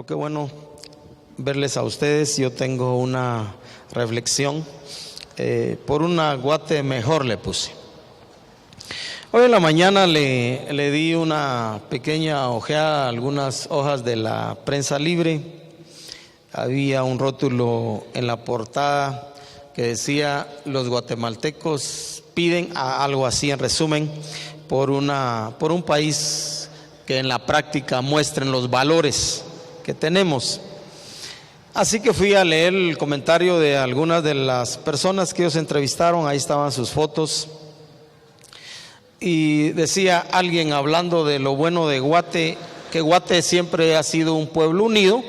qué bueno verles a ustedes. Yo tengo una reflexión. Por una Guate mejor le puse. Hoy en la mañana le di una pequeña ojeada a algunas hojas de la prensa libre. Había un rótulo en la portada que decía: los guatemaltecos piden algo así, en resumen, por un país que en la práctica muestren los valores que tenemos. Así que fui a leer el comentario de algunas de las personas que ellos entrevistaron. Ahí estaban sus fotos. Y decía alguien, hablando de lo bueno de Guate, que Guate siempre ha sido un pueblo unido,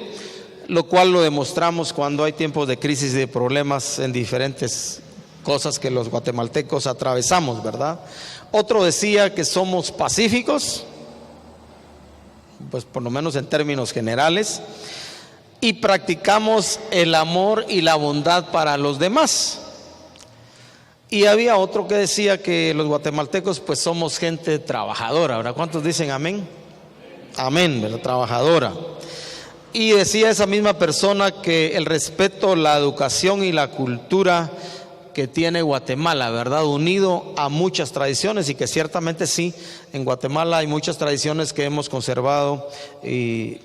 lo cual lo demostramos cuando hay tiempos de crisis y de problemas en diferentes cosas que los guatemaltecos atravesamos, ¿verdad? Otro decía que somos pacíficos, pues por lo menos en términos generales, y practicamos el amor y la bondad para los demás. Y había otro que decía que los guatemaltecos pues somos gente trabajadora, ¿verdad? ¿Cuántos dicen amén? Amén, ¿verdad? Trabajadora. Y decía esa misma persona que el respeto, la educación y la cultura que tiene Guatemala, ¿verdad? Unido a muchas tradiciones, y que ciertamente sí, en Guatemala hay muchas tradiciones que hemos conservado y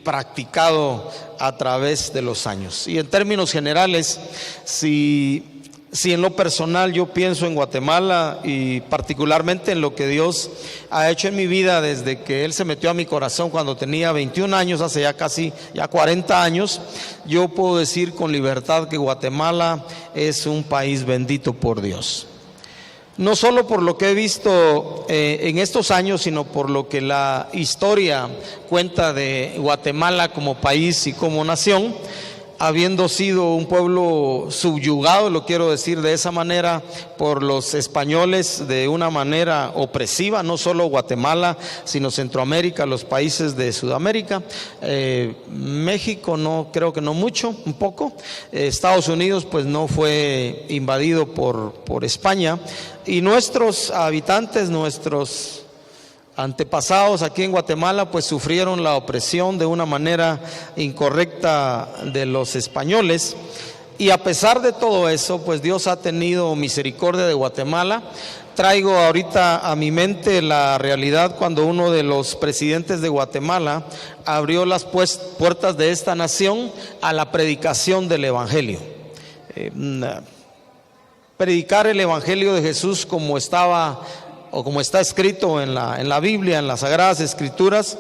practicado a través de los años. Y en términos generales, si en lo personal yo pienso en Guatemala y particularmente en lo que Dios ha hecho en mi vida desde que Él se metió a mi corazón cuando tenía 21 años, hace ya casi 40 años, yo puedo decir con libertad que Guatemala es un país bendito por Dios. No solo por lo que he visto en estos años, sino por lo que la historia cuenta de Guatemala como país y como nación, habiendo sido un pueblo subyugado, lo quiero decir de esa manera, por los españoles de una manera opresiva, no solo Guatemala, sino Centroamérica, los países de Sudamérica, México no, creo que no mucho, un poco, Estados Unidos pues no fue invadido por España, y nuestros habitantes, nuestros antepasados aquí en Guatemala pues sufrieron la opresión de una manera incorrecta de los españoles, y a pesar de todo eso pues Dios ha tenido misericordia de Guatemala. Traigo ahorita a mi mente la realidad cuando uno de los presidentes de Guatemala abrió las puertas de esta nación a la predicación del Evangelio. Predicar el Evangelio de Jesús como estaba o como está escrito en la Biblia, en las Sagradas Escrituras,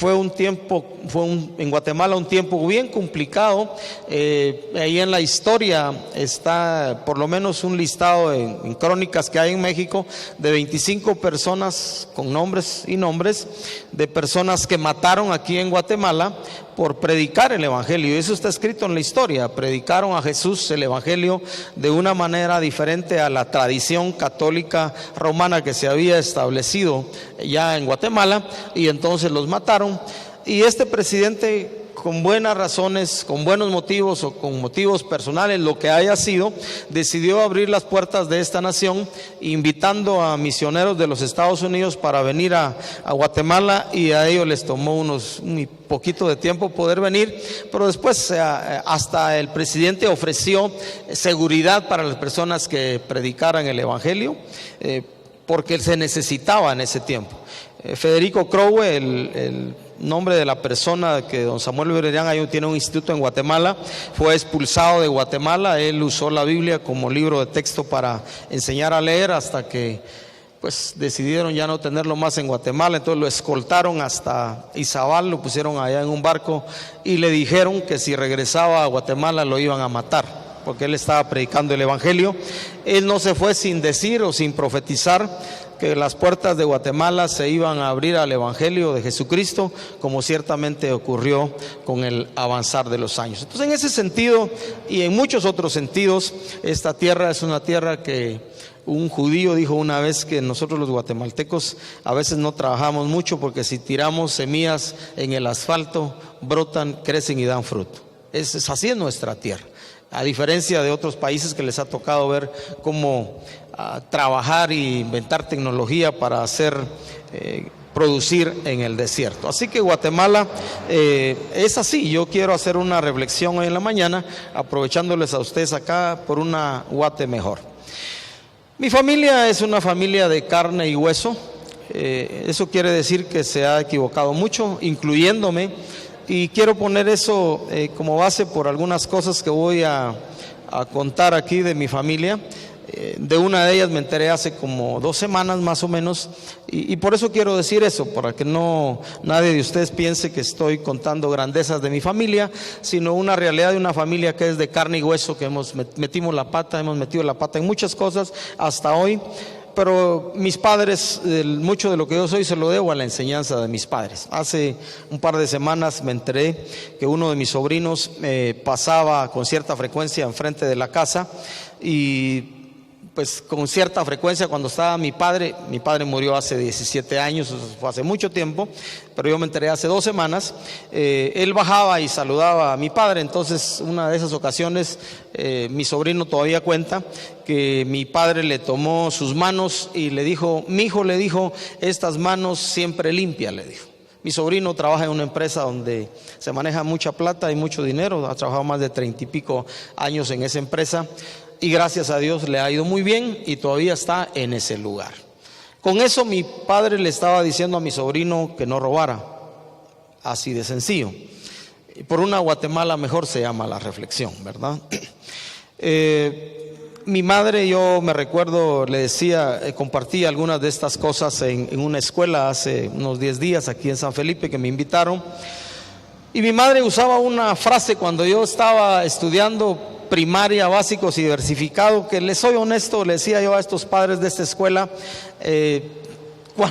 en Guatemala un tiempo bien complicado. Ahí en la historia está por lo menos un listado en crónicas que hay en México de 25 personas con nombres y nombres de personas que mataron aquí en Guatemala por predicar el Evangelio. Eso está escrito en la historia. Predicaron a Jesús, el Evangelio, de una manera diferente a la tradición católica romana que se había establecido ya en Guatemala, y entonces los mataron. Y este presidente, con buenas razones, con buenos motivos o con motivos personales, lo que haya sido, decidió abrir las puertas de esta nación, invitando a misioneros de los Estados Unidos para venir a Guatemala, y a ellos les tomó un poquito de tiempo poder venir, pero después hasta el presidente ofreció seguridad para las personas que predicaran el Evangelio, porque se necesitaba en ese tiempo. Federico Crowe, el nombre de la persona que don Samuel Bererián tiene un instituto en Guatemala, fue expulsado de Guatemala. Él usó la Biblia como libro de texto para enseñar a leer, hasta que pues decidieron ya no tenerlo más en Guatemala. Entonces lo escoltaron hasta Izabal, lo pusieron allá en un barco y le dijeron que si regresaba a Guatemala lo iban a matar, porque él estaba predicando el Evangelio. Él no se fue sin decir o sin profetizar que las puertas de Guatemala se iban a abrir al Evangelio de Jesucristo, como ciertamente ocurrió con el avanzar de los años. Entonces, en ese sentido y en muchos otros sentidos, esta tierra es una tierra que un judío dijo una vez que nosotros los guatemaltecos a veces no trabajamos mucho, porque si tiramos semillas en el asfalto, brotan, crecen y dan fruto. Así es nuestra tierra. A diferencia de otros países que les ha tocado ver cómo trabajar e inventar tecnología para hacer producir en el desierto. Así que Guatemala es así. Yo quiero hacer una reflexión hoy en la mañana, aprovechándoles a ustedes acá por una Guate mejor. Mi familia es una familia de carne y hueso. Eso quiere decir que se ha equivocado mucho, incluyéndome, y quiero poner eso como base por algunas cosas que voy a contar aquí de mi familia. De una de ellas me enteré hace como 2 semanas más o menos, y por eso quiero decir eso, para que no nadie de ustedes piense que estoy contando grandezas de mi familia, sino una realidad de una familia que es de carne y hueso, que hemos metido la pata en muchas cosas hasta hoy. Pero mis padres, mucho de lo que yo soy se lo debo a la enseñanza de mis padres. Hace un par de semanas me enteré que uno de mis sobrinos pasaba con cierta frecuencia enfrente de la casa, y pues con cierta frecuencia cuando estaba mi padre murió hace 17 años, eso fue hace mucho tiempo, pero yo me enteré hace 2 semanas, él bajaba y saludaba a mi padre. Entonces una de esas ocasiones mi sobrino todavía cuenta que mi padre le tomó sus manos y le dijo: mi hijo, le dijo, estas manos siempre limpias, le dijo. Mi sobrino trabaja en una empresa donde se maneja mucha plata y mucho dinero, ha trabajado más de 30 y pico años en esa empresa, y gracias a Dios le ha ido muy bien y todavía está en ese lugar. Con eso mi padre le estaba diciendo a mi sobrino que no robara, así de sencillo. Por una Guatemala mejor se llama la reflexión, ¿verdad? Mi madre, yo me recuerdo, le decía, compartí algunas de estas cosas en una escuela hace unos 10 días aquí en San Felipe, que me invitaron, y mi madre usaba una frase cuando yo estaba estudiando primaria, básicos y diversificado, que les soy honesto, le decía yo a estos padres de esta escuela,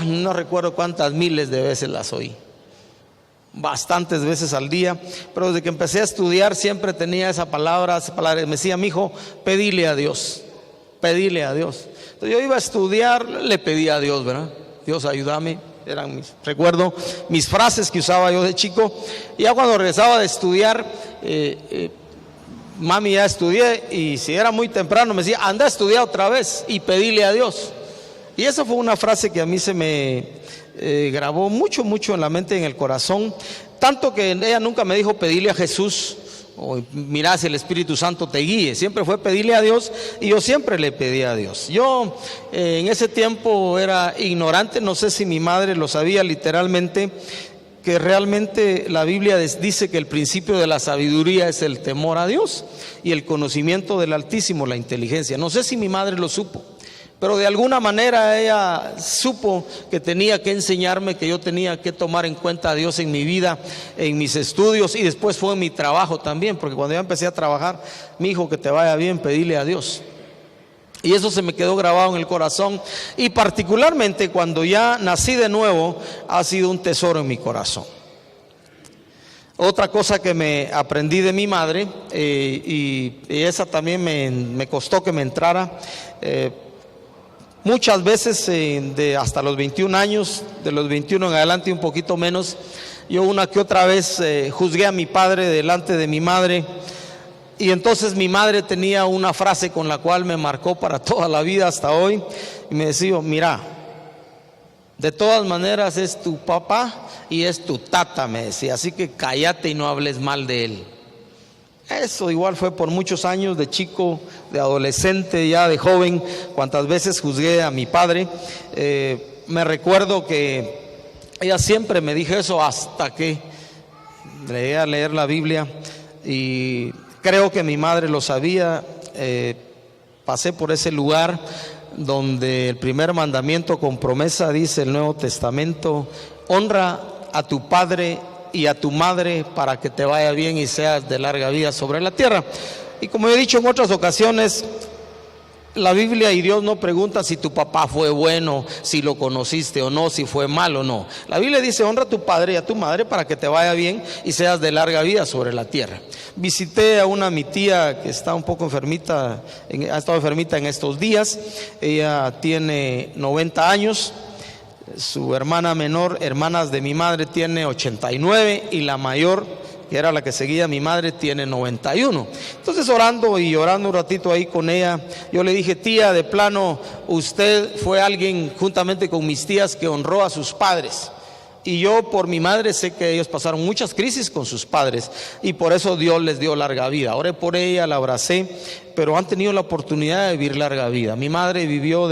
no recuerdo cuántas miles de veces las oí, bastantes veces al día, pero desde que empecé a estudiar siempre tenía esa palabra, me decía: mi hijo, pedile a Dios, pedile a Dios. Entonces yo iba a estudiar, le pedía a Dios, ¿verdad? Dios, ayúdame. Eran recuerdo mis frases que usaba yo de chico. Y ya cuando regresaba de estudiar, mami, ya estudié, y si era muy temprano me decía: anda a estudiar otra vez y pedile a Dios. Y esa fue una frase que a mí se me grabó mucho en la mente y en el corazón, tanto que ella nunca me dijo pedile a Jesús o mira si el Espíritu Santo te guíe. Siempre fue pedirle a Dios, y yo siempre le pedí a Dios. Yo en ese tiempo era ignorante, no sé si mi madre lo sabía literalmente, que realmente la Biblia dice que el principio de la sabiduría es el temor a Dios, y el conocimiento del Altísimo, la inteligencia. No sé si mi madre lo supo, pero de alguna manera ella supo que tenía que enseñarme, que yo tenía que tomar en cuenta a Dios en mi vida, en mis estudios, y después fue en mi trabajo también, porque cuando yo empecé a trabajar: mi hijo, que te vaya bien, pedile a Dios. Y eso se me quedó grabado en el corazón, y particularmente cuando ya nací de nuevo, ha sido un tesoro en mi corazón. Otra cosa que me aprendí de mi madre, y esa también me costó que me entrara, muchas veces hasta los 21 años, de los 21 en adelante un poquito menos, yo una que otra vez juzgué a mi padre delante de mi madre. Y entonces mi madre tenía una frase con la cual me marcó para toda la vida hasta hoy, y me decía: mira, de todas maneras es tu papá y es tu tata, me decía, así que cállate y no hables mal de él. Eso igual fue por muchos años, de chico, de adolescente, ya de joven, cuantas veces juzgué a mi padre. Me recuerdo que ella siempre me dijo eso hasta que llegué a leer la Biblia, y creo que mi madre lo sabía. Pasé por ese lugar donde el primer mandamiento con promesa dice el Nuevo Testamento: honra a tu padre y a tu madre para que te vaya bien y seas de larga vida sobre la tierra. Y como he dicho en otras ocasiones, la Biblia y Dios no pregunta si tu papá fue bueno, si lo conociste o no, si fue malo o no. La Biblia dice: honra a tu padre y a tu madre para que te vaya bien y seas de larga vida sobre la tierra. Visité a mi tía que está un poco enfermita, ha estado enfermita en estos días. Ella tiene 90 años. Su hermana menor, hermanas de mi madre, tiene 89, y la mayor, que era la que seguía a mi madre, tiene 91. Entonces, orando y llorando un ratito ahí con ella, yo le dije: tía, de plano, usted fue alguien juntamente con mis tías que honró a sus padres. Y yo por mi madre sé que ellos pasaron muchas crisis con sus padres y por eso Dios les dio larga vida. Oré por ella, la abracé, pero han tenido la oportunidad de vivir larga vida. Mi madre murió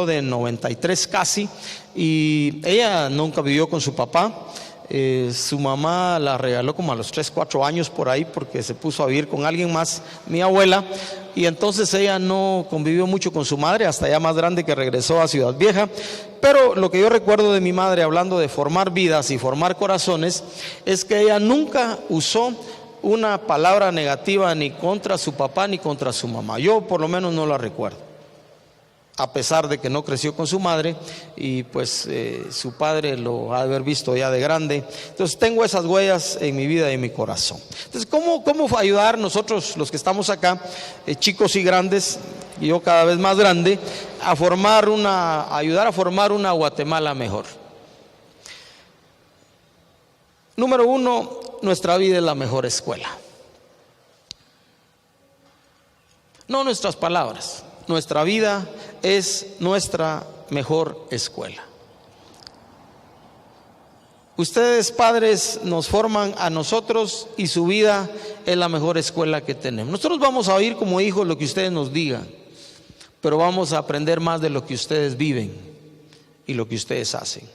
de 93 casi, y ella nunca vivió con su papá. Su mamá la regaló como a los 3, 4 años por ahí, porque se puso a vivir con alguien más, mi abuela, y entonces ella no convivió mucho con su madre hasta ya más grande, que regresó a Ciudad Vieja. Pero lo que yo recuerdo de mi madre, hablando de formar vidas y formar corazones, es que ella nunca usó una palabra negativa ni contra su papá ni contra su mamá. Yo por lo menos no la recuerdo, a pesar de que no creció con su madre y pues su padre lo ha de haber visto ya de grande. Entonces tengo esas huellas en mi vida y en mi corazón. Entonces, ¿cómo ayudar nosotros los que estamos acá, chicos y grandes, y yo cada vez más grande, ayudar a formar una Guatemala mejor? Número 1, nuestra vida es la mejor escuela. No nuestras palabras, nuestra vida es nuestra mejor escuela. Ustedes, padres, nos forman a nosotros y su vida es la mejor escuela que tenemos. Nosotros vamos a oír como hijos lo que ustedes nos digan, pero vamos a aprender más de lo que ustedes viven y lo que ustedes hacen.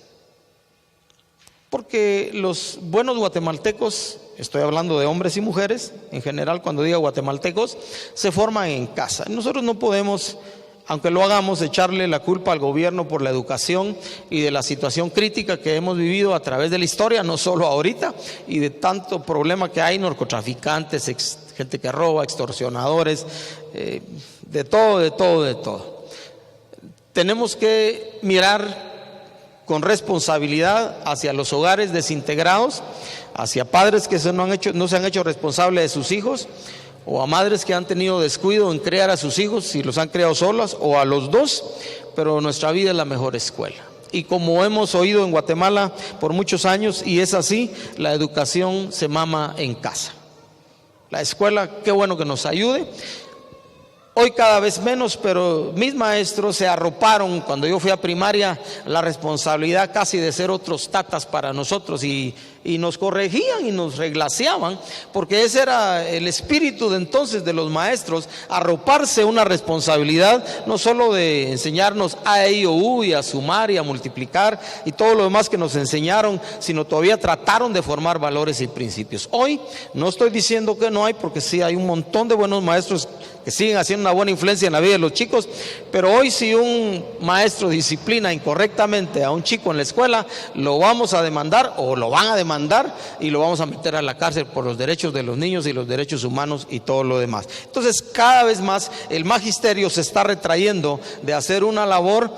Porque los buenos guatemaltecos, estoy hablando de hombres y mujeres, en general cuando digo guatemaltecos, se forman en casa. Nosotros no podemos, aunque lo hagamos, echarle la culpa al gobierno por la educación y de la situación crítica que hemos vivido a través de la historia, no solo ahorita, y de tanto problema que hay, narcotraficantes, gente que roba, extorsionadores, de todo. Tenemos que mirar con responsabilidad hacia los hogares desintegrados, hacia padres que no se han hecho responsables de sus hijos, o a madres que han tenido descuido en criar a sus hijos, si los han criado solas, o a los dos. Pero nuestra vida es la mejor escuela. Y como hemos oído en Guatemala por muchos años, y es así, la educación se mama en casa. La escuela, qué bueno que nos ayude. Hoy cada vez menos, pero mis maestros se arroparon cuando yo fui a primaria la responsabilidad casi de ser otros tatas para nosotros, y nos corregían y nos reglaseaban, porque ese era el espíritu de entonces de los maestros, arroparse una responsabilidad, no solo de enseñarnos A, E, I, O, U y a sumar y a multiplicar y todo lo demás que nos enseñaron, sino todavía trataron de formar valores y principios. Hoy no estoy diciendo que no hay, porque sí hay un montón de buenos maestros que siguen haciendo una buena influencia en la vida de los chicos, pero hoy si un maestro disciplina incorrectamente a un chico en la escuela, lo vamos a demandar o lo van a demandar y lo vamos a meter a la cárcel por los derechos de los niños y los derechos humanos y todo lo demás. Entonces cada vez más el magisterio se está retrayendo de hacer una labor,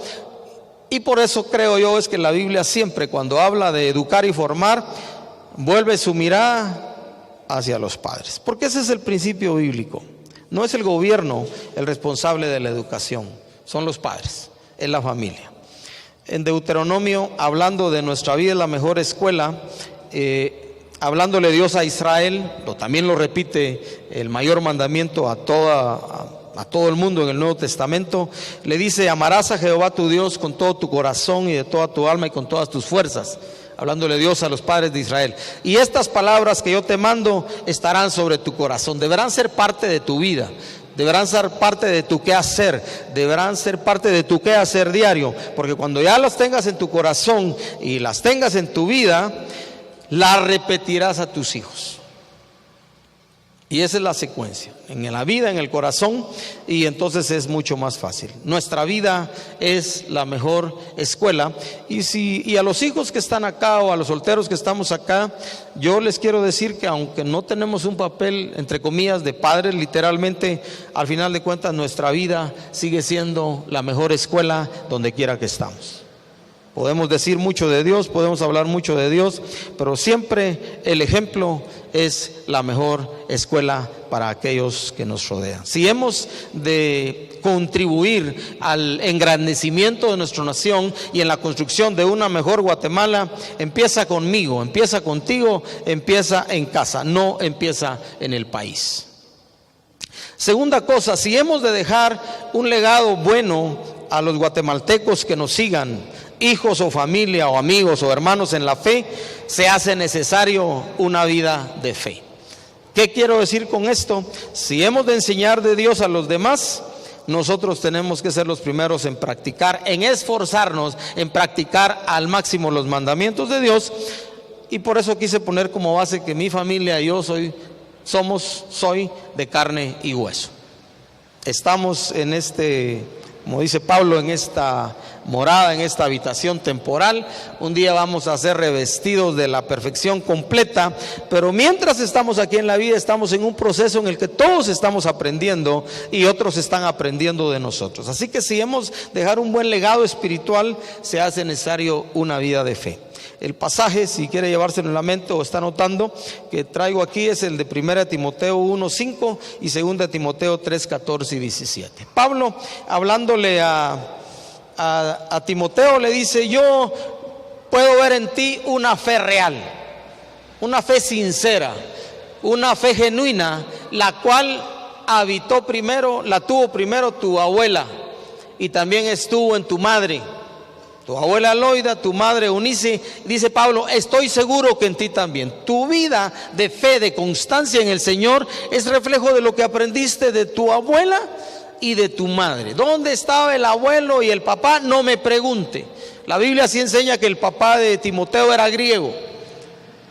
y por eso creo yo es que la Biblia siempre, cuando habla de educar y formar, vuelve su mirada hacia los padres, porque ese es el principio bíblico. No es el gobierno el responsable de la educación, son los padres, es la familia. En Deuteronomio, hablando de nuestra vida es la mejor escuela, hablándole Dios a Israel, también lo repite el mayor mandamiento a todo el mundo en el Nuevo Testamento, le dice: amarás a Jehová tu Dios con todo tu corazón y de toda tu alma y con todas tus fuerzas. Hablándole Dios a los padres de Israel. Y estas palabras que yo te mando estarán sobre tu corazón. Deberán ser parte de tu vida. Deberán ser parte de tu quehacer. Deberán ser parte de tu quehacer diario. Porque cuando ya las tengas en tu corazón y las tengas en tu vida, las repetirás a tus hijos. Y esa es la secuencia, en la vida, en el corazón, y entonces es mucho más fácil. Nuestra vida es la mejor escuela, y a los hijos que están acá o a los solteros que estamos acá, yo les quiero decir que aunque no tenemos un papel, entre comillas, de padres, literalmente, al final de cuentas nuestra vida sigue siendo la mejor escuela donde quiera que estamos. Podemos decir mucho de Dios, podemos hablar mucho de Dios, pero siempre el ejemplo es la mejor escuela para aquellos que nos rodean. Si hemos de contribuir al engrandecimiento de nuestra nación y en la construcción de una mejor Guatemala, empieza conmigo, empieza contigo, empieza en casa, no empieza en el país. Segunda cosa, si hemos de dejar un legado bueno a los guatemaltecos que nos sigan, hijos o familia o amigos o hermanos en la fe, se hace necesario una vida de fe. ¿Qué quiero decir con esto? Si hemos de enseñar de Dios a los demás, nosotros tenemos que ser los primeros en practicar, en esforzarnos en practicar al máximo los mandamientos de Dios. Y por eso quise poner como base que mi familia y yo soy de carne y hueso. Estamos en como dice Pablo, en esta morada, en esta habitación temporal. Un día vamos a ser revestidos de la perfección completa, pero mientras estamos aquí en la vida, estamos en un proceso en el que todos estamos aprendiendo y otros están aprendiendo de nosotros. Así que si hemos de dejar un buen legado espiritual, se hace necesario una vida de fe. El pasaje, si quiere llevárselo en la mente o está anotando, que traigo aquí es el de 1 Timoteo 1:5 y 2 Timoteo 3:14 y 17. Pablo, hablándole a Timoteo, le dice: yo puedo ver en ti una fe real, una fe sincera, una fe genuina, la cual tuvo primero tu abuela y también estuvo en tu madre. Tu abuela Loida, tu madre Eunice. Dice Pablo: estoy seguro que en ti también. Tu vida de fe, de constancia en el Señor, es reflejo de lo que aprendiste de tu abuela y de tu madre. ¿Dónde estaba el abuelo y el papá? No me pregunte. La Biblia sí enseña que el papá de Timoteo era griego,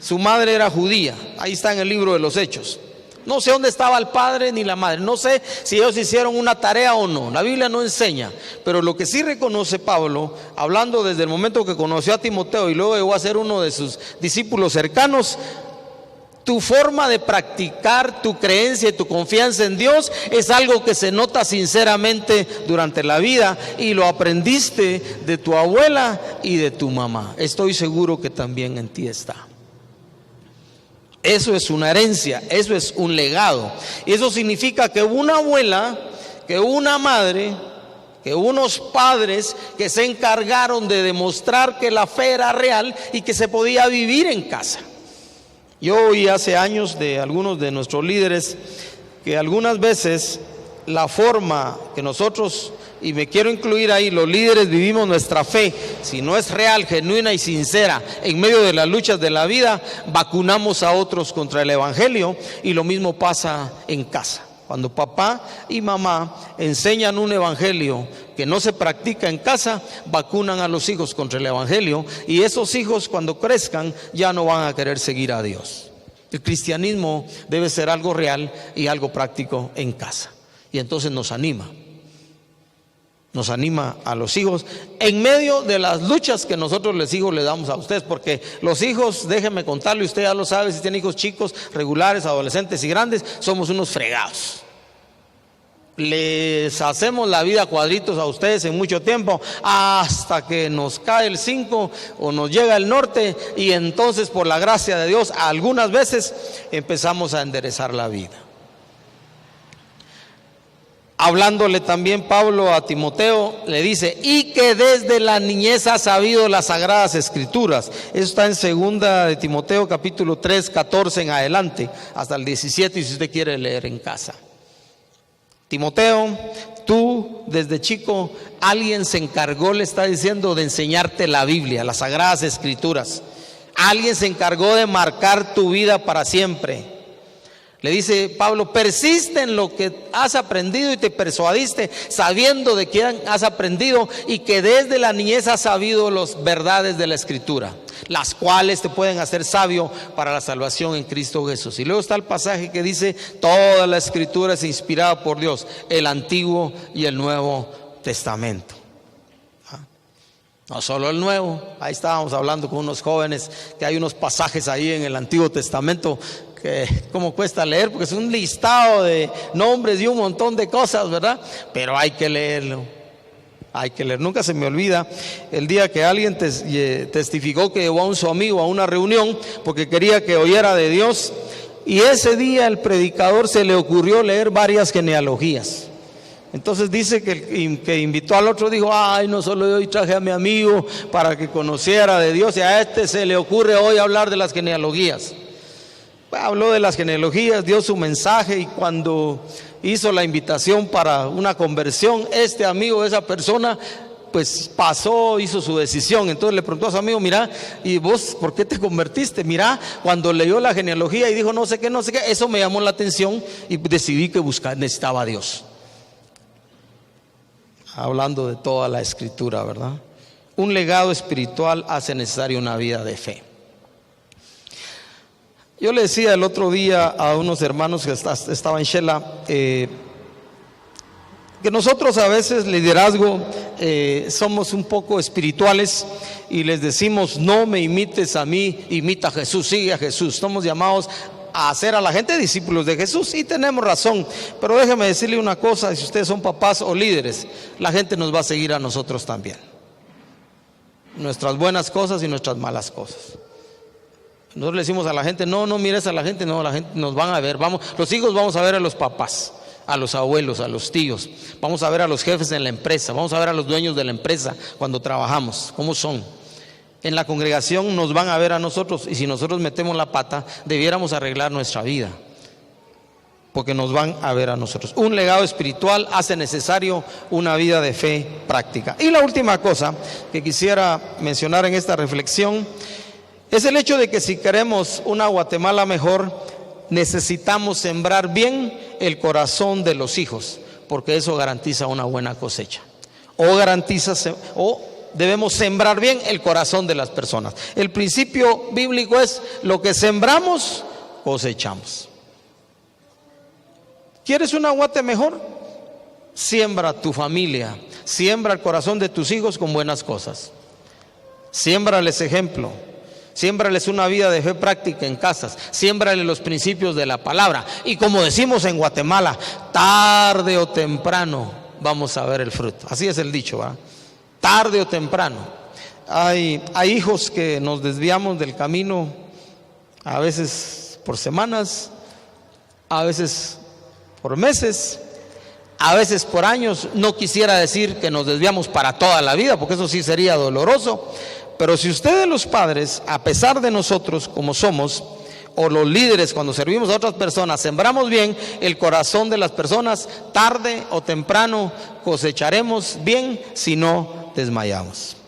su madre era judía. Ahí está en el libro de los Hechos. No sé dónde estaba el padre ni la madre, no sé si ellos hicieron una tarea o no, la Biblia no enseña. Pero lo que sí reconoce Pablo, hablando desde el momento que conoció a Timoteo y luego llegó a ser uno de sus discípulos cercanos, tu forma de practicar tu creencia y tu confianza en Dios es algo que se nota sinceramente durante la vida, y lo aprendiste de tu abuela y de tu mamá. Estoy seguro que también en ti está. Eso es una herencia, eso es un legado. Y eso significa que una abuela, que una madre, que unos padres que se encargaron de demostrar que la fe era real y que se podía vivir en casa. Yo oí hace años de algunos de nuestros líderes que algunas veces la forma que nosotros, y me quiero incluir ahí, los líderes vivimos nuestra fe, si no es real, genuina y sincera, en medio de las luchas de la vida, vacunamos a otros contra el evangelio. Y lo mismo pasa en casa. Cuando papá y mamá enseñan un evangelio que no se practica en casa, vacunan a los hijos contra el evangelio, y esos hijos, cuando crezcan, ya no van a querer seguir a Dios. El cristianismo debe ser algo real y algo práctico en casa. Y entonces nos anima a los hijos en medio de las luchas que nosotros les damos a ustedes, porque los hijos, déjenme contarle, usted ya lo sabe, si tiene hijos chicos, regulares, adolescentes y grandes, somos unos fregados. Les hacemos la vida a cuadritos a ustedes en mucho tiempo, hasta que nos cae el 5 o nos llega el norte, y entonces, por la gracia de Dios, algunas veces empezamos a enderezar la vida. Hablándole también Pablo a Timoteo, le dice: y que desde la niñez ha sabido las sagradas escrituras. Eso está en 2 de Timoteo capítulo 3, 14 en adelante, hasta el 17, y si usted quiere leer en casa. Timoteo, tú desde chico, alguien se encargó, le está diciendo, de enseñarte la Biblia, las sagradas escrituras. Alguien se encargó de marcar tu vida para siempre. Le dice Pablo: persiste en lo que has aprendido y te persuadiste, sabiendo de quién has aprendido, y que desde la niñez has sabido las verdades de la Escritura, las cuales te pueden hacer sabio para la salvación en Cristo Jesús. Y luego está el pasaje que dice: toda la Escritura es inspirada por Dios, el Antiguo y el Nuevo Testamento. No solo el Nuevo, ahí estábamos hablando con unos jóvenes que hay unos pasajes ahí en el Antiguo Testamento que cómo cuesta leer, porque es un listado de nombres y un montón de cosas, ¿verdad? Pero hay que leerlo, hay que leer. Nunca se me olvida el día que alguien testificó que llevó a su amigo a una reunión porque quería que oyera de Dios, y ese día el predicador se le ocurrió leer varias genealogías. Entonces dice que invitó al otro, dijo: ay, no solo yo traje a mi amigo para que conociera de Dios, y a este se le ocurre hoy hablar de las genealogías. Habló de las genealogías, dio su mensaje, y cuando hizo la invitación para una conversión, este amigo de esa persona pues pasó, hizo su decisión. Entonces le preguntó a su amigo, mira, ¿y vos por qué te convertiste? Mira, cuando leyó la genealogía y dijo no sé qué, eso me llamó la atención y decidí que necesitaba a Dios. Hablando de toda la escritura, ¿verdad? Un legado espiritual hace necesaria una vida de fe. Yo le decía el otro día a unos hermanos que estaban en Shela, que nosotros a veces, liderazgo, somos un poco espirituales y les decimos, no me imites a mí, imita a Jesús, sigue a Jesús. Estamos llamados a hacer a la gente discípulos de Jesús y tenemos razón, pero déjeme decirle una cosa, si ustedes son papás o líderes, la gente nos va a seguir a nosotros también, nuestras buenas cosas y nuestras malas cosas. Nosotros le decimos a la gente, no mires a la gente, no, la gente nos van a ver, los hijos vamos a ver a los papás, a los abuelos, a los tíos, vamos a ver a los jefes en la empresa, vamos a ver a los dueños de la empresa cuando trabajamos, cómo son. En la congregación nos van a ver a nosotros y si nosotros metemos la pata, debiéramos arreglar nuestra vida, porque nos van a ver a nosotros. Un legado espiritual hace necesario una vida de fe práctica. Y la última cosa que quisiera mencionar en esta reflexión es el hecho de que si queremos una Guatemala mejor, necesitamos sembrar bien el corazón de los hijos, porque eso garantiza una buena cosecha. O debemos sembrar bien el corazón de las personas. El principio bíblico es: lo que sembramos, cosechamos. ¿Quieres una Guate mejor? Siembra tu familia, siembra el corazón de tus hijos con buenas cosas. Siémbrales ejemplo. Siémbrales una vida de fe práctica en casas, siémbrales los principios de la palabra. Y como decimos en Guatemala, tarde o temprano vamos a ver el fruto. Así es el dicho, ¿verdad? Tarde o temprano. Hay hijos que nos desviamos del camino, a veces por semanas, a veces por meses, a veces por años. No quisiera decir que nos desviamos para toda la vida, porque eso sí sería doloroso. Pero si ustedes los padres, a pesar de nosotros como somos, o los líderes cuando servimos a otras personas, sembramos bien el corazón de las personas, tarde o temprano cosecharemos bien, si no desmayamos.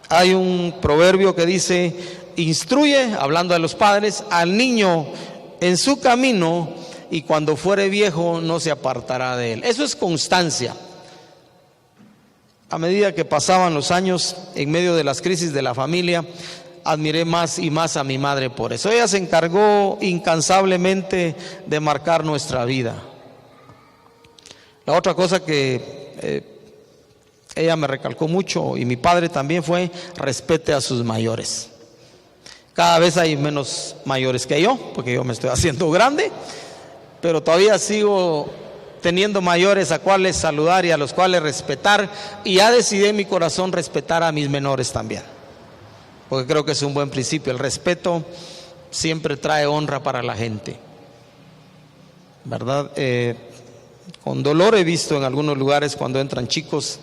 Hay un proverbio que dice: instruye, hablando de los padres, al niño en su camino y cuando fuere viejo no se apartará de él. Eso es constancia. A medida que pasaban los años, en medio de las crisis de la familia, admiré más y más a mi madre por eso. Ella se encargó incansablemente de marcar nuestra vida. La otra cosa que ella me recalcó mucho, y mi padre también, fue: respete a sus mayores. Cada vez hay menos mayores que yo, porque yo me estoy haciendo grande, pero todavía sigo teniendo mayores a cuales saludar y a los cuales respetar, y ya decidí en mi corazón respetar a mis menores también, porque creo que es un buen principio. El respeto siempre trae honra para la gente, ¿verdad? Con dolor he visto en algunos lugares cuando entran chicos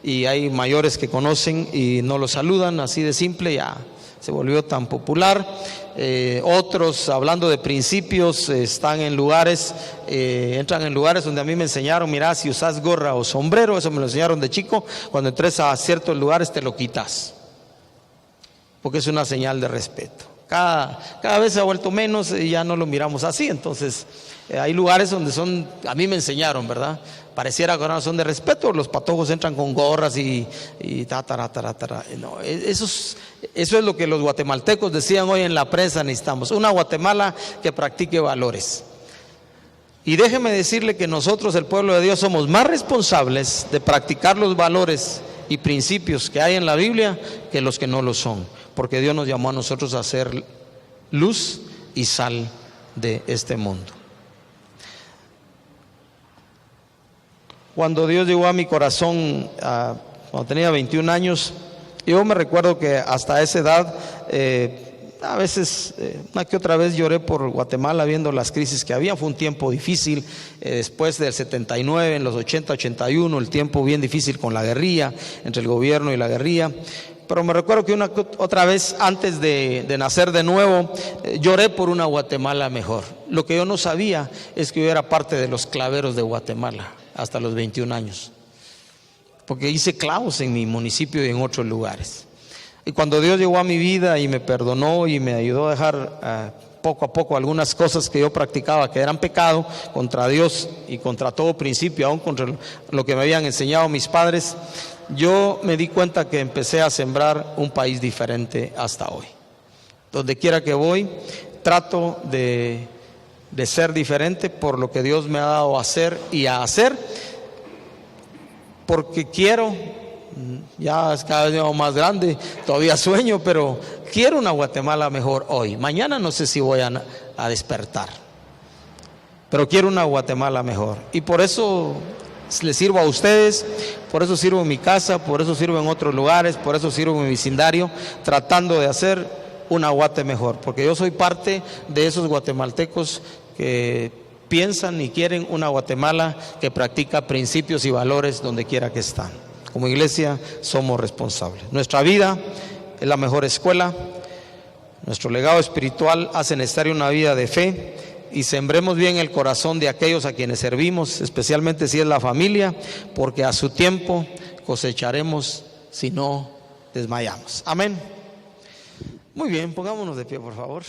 y hay mayores que conocen y no los saludan, así de simple, ya se volvió tan popular. Otros, hablando de principios, están en lugares, entran en lugares donde a mí me enseñaron: mira, si usas gorra o sombrero, eso me lo enseñaron de chico, cuando entres a ciertos lugares te lo quitas, porque es una señal de respeto. Cada vez se ha vuelto menos y ya no lo miramos así. Entonces hay lugares donde a mí me enseñaron, ¿verdad? Pareciera que no son de respeto, los patojos entran con gorras y no, eso es lo que los guatemaltecos decían hoy en la prensa: necesitamos una Guatemala que practique valores. Y déjeme decirle que nosotros, el pueblo de Dios, somos más responsables de practicar los valores y principios que hay en la Biblia que los que no lo son, porque Dios nos llamó a nosotros a ser luz y sal de este mundo. Cuando Dios llegó a mi corazón, cuando tenía 21 años, yo me recuerdo que hasta esa edad, a veces, una que otra vez lloré por Guatemala viendo las crisis que había. Fue un tiempo difícil, después del 79, en los 80, 81, el tiempo bien difícil con la guerrilla, entre el gobierno y la guerrilla. Pero me recuerdo que otra vez, antes de nacer de nuevo, lloré por una Guatemala mejor. Lo que yo no sabía es que yo era parte de los claveros de Guatemala hasta los 21 años. porque hice clavos en mi municipio y en otros lugares. Y cuando Dios llegó a mi vida y me perdonó y me ayudó a dejar poco a poco algunas cosas que yo practicaba que eran pecado contra Dios y contra todo principio, aún contra lo que me habían enseñado mis padres, yo me di cuenta que empecé a sembrar un país diferente hasta hoy. Donde quiera que voy, trato de ser diferente por lo que Dios me ha dado a hacer y a hacer, porque quiero, ya es cada vez más grande, todavía sueño, pero quiero una Guatemala mejor hoy. Mañana no sé si voy a despertar, pero quiero una Guatemala mejor. Y por eso les sirvo a ustedes, por eso sirvo en mi casa, por eso sirvo en otros lugares, por eso sirvo en mi vecindario, tratando de hacer una Guate mejor, porque yo soy parte de esos guatemaltecos que piensan y quieren una Guatemala que practica principios y valores donde quiera que están. Como iglesia somos responsables. Nuestra vida es la mejor escuela, nuestro legado espiritual hace necesaria una vida de fe, y sembremos bien el corazón de aquellos a quienes servimos, especialmente si es la familia, porque a su tiempo cosecharemos si no desmayamos. Amén. Muy bien, pongámonos de pie, por favor.